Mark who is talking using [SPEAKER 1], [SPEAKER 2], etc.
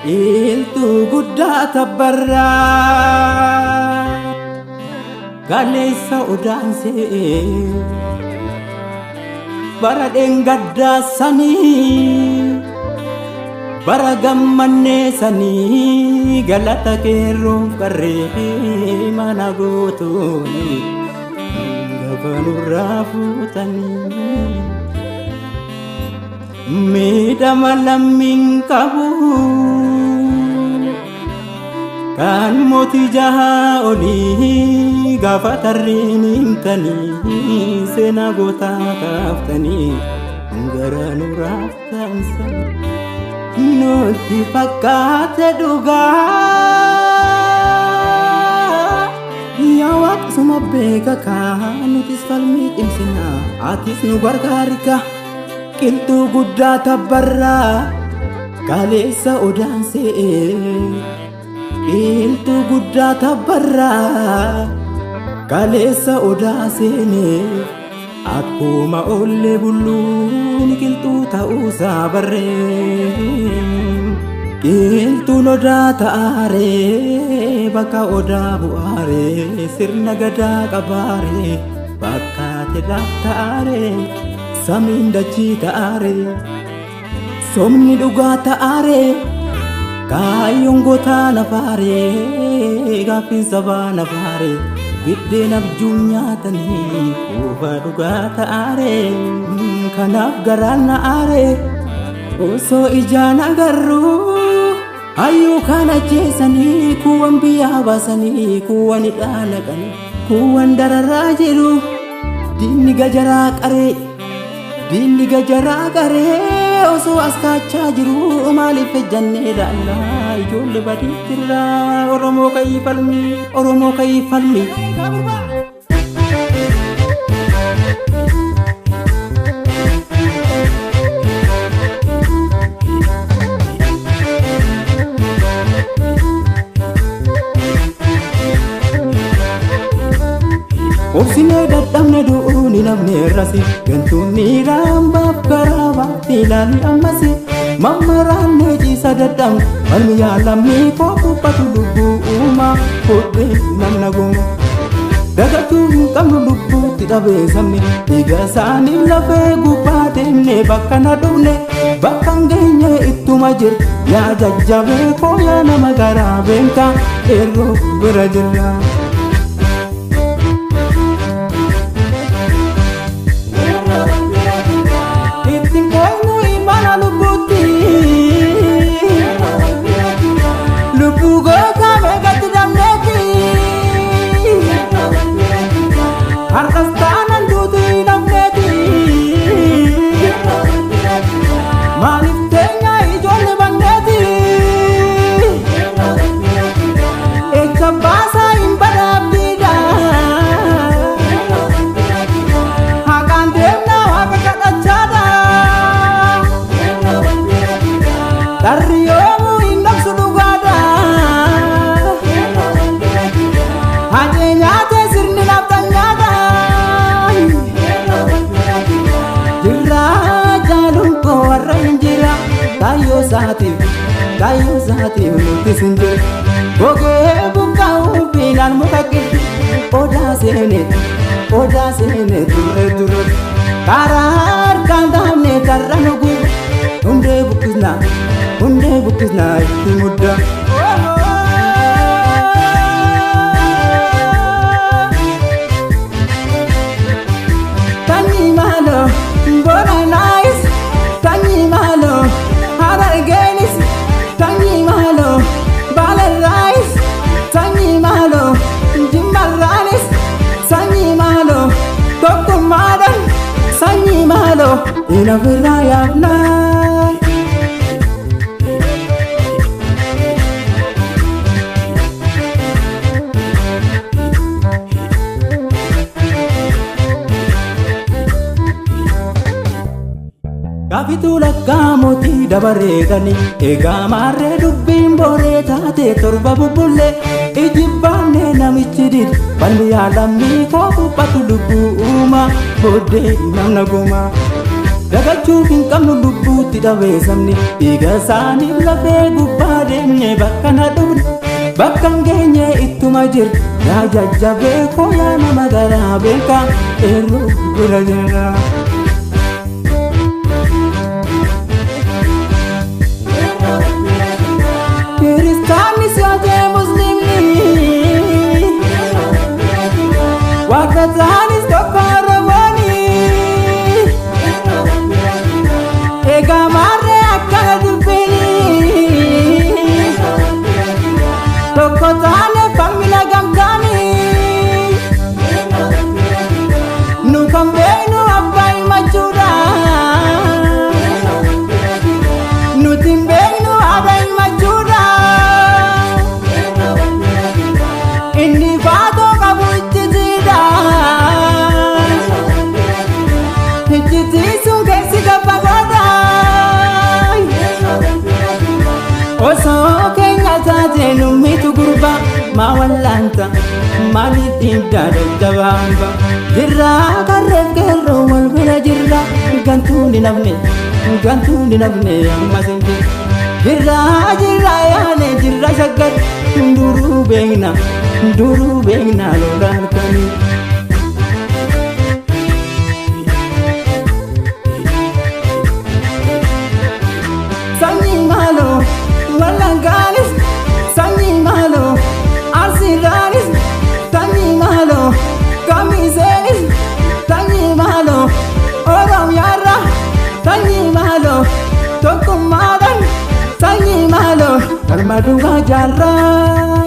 [SPEAKER 1] Iltu guddaa tabbarraa galeessa odaansee bara dheengaddaa sanii bara gammannee sanii galata keerroof qarree mana gootooni lafa nurraa fuutanii miidhama lammiin qabu kan mootii jahaa olii gaafa tarreen himtanii seenaa gootaa kaaftanii gara nurraaf taansan nutti fakkaate dhugaa yaa waaqsuma beeka kaa nutis falmii cimsina atis nu gargaarika qilxuu guddaa tabbarraa galeessa odaansee qilxuu guddaa tabbarraa galeessa odaansee akkuma ollee bulluun qilxuu ta'uusaa barree qilxuun odaa ta'aaree bakka odaa bu'aaree sirna gadaa qabaaree bakka tedhaaf ta'aaree samiin dachii ta'aaree somni dhugaa ta'aaree kaayyoon gootaa nafaaree gaaffiin sabaa nafaaree biddeen abjuun nyaatanii kuufa dhugaa ta'aaree kanaaf garaan na'aaree osoo ijaan agarruu hayyuu kaan ajjeesanii kuuwwan biyyaa baasanii kuuwwan hidhaa naqanii kuuwwan dararraa jiru diinni gajaraa qaree diinni gajaraa qaree osoo as kaachaa jiru maaliif ejjannee daallaa ijoollee badiittirraa Oromoo ka'ii falmi Oromoo ka'ii falmi. Obsinee dadhabne du'uuni namni irrasi gantuunni raambaaf karaa baatti ilaali ammasi mammaraannee ciisa dadhabne falmi yaalamni koo kubbatu lubbuu uumaa fudhee namna gooma dagatuu hin qabnu lubbuutti dhabee sabni dhiiga isaaniif lafee gubbaa deemne bakka na dhufne bakka hin geenye ittuma jira yaa jajjabee koo yaa nama garaa beekaa eerroo bira jirra. Kaayyoon sa'aatii nuti sinjir gogee buqqaa'uu fiilaan muka giddu odaa seenee ture karaa harkaan gaafne tarra nugu hundee buqqisnaa itti mudda. Tanyii maaloo boona naayis tanyii maaloo haadha dhageenis. Tanyii maaloo baalarraayis tanyii maaloo jimmarraanis tanyii maaloo tokkummaadhaan tanyii maaloo inafirraa yaafnaa. Gaafituu lakkaa mootii dabareedani egaa maarree dubbiin booree taate torba bubbullee ijibba falmi yaalamii koo kubbatu lubbuuma booddee namna goma. Dagachuuf hin qabnu lubbuutti dhabee sabni dhiiga isaanii lafee gubbaa deemnee bakka na dhufne bakka hin geenye ittuma jirra yaa jajjabee koo yaa nama garaa beekaa eerroo bira jira. Kiristaanis yaa ta'e musliimni waaqataanis tokko Oromoonii egaa maarree akkana dubbini tokko taane falmina gamtaanii nu kan beeknu abbaa himachuudha nuti hin beeknu haadha himachuudha inni faatoo qabu ittisiidha ittisiisuun keessi gabbagoodha osoo keenya taatee nummitu gurba maa wallaanta maaliif dhiibdaa daddabaamba jirra karreef qeerroo wal bira jirra gantuun hin hafne ammas hin jirra yaane jirra shaggar duruu beekna lola halkanii. Sanyii maaloo Wallagaanis sanyii maaloo Arsiidhaanis sanyii maaloo Kamiseenis sanyii maaloo Oromiyaarra sanyii maaloo tokkummaadhaan sanyii maaloo Harma dhugaa jaarraa.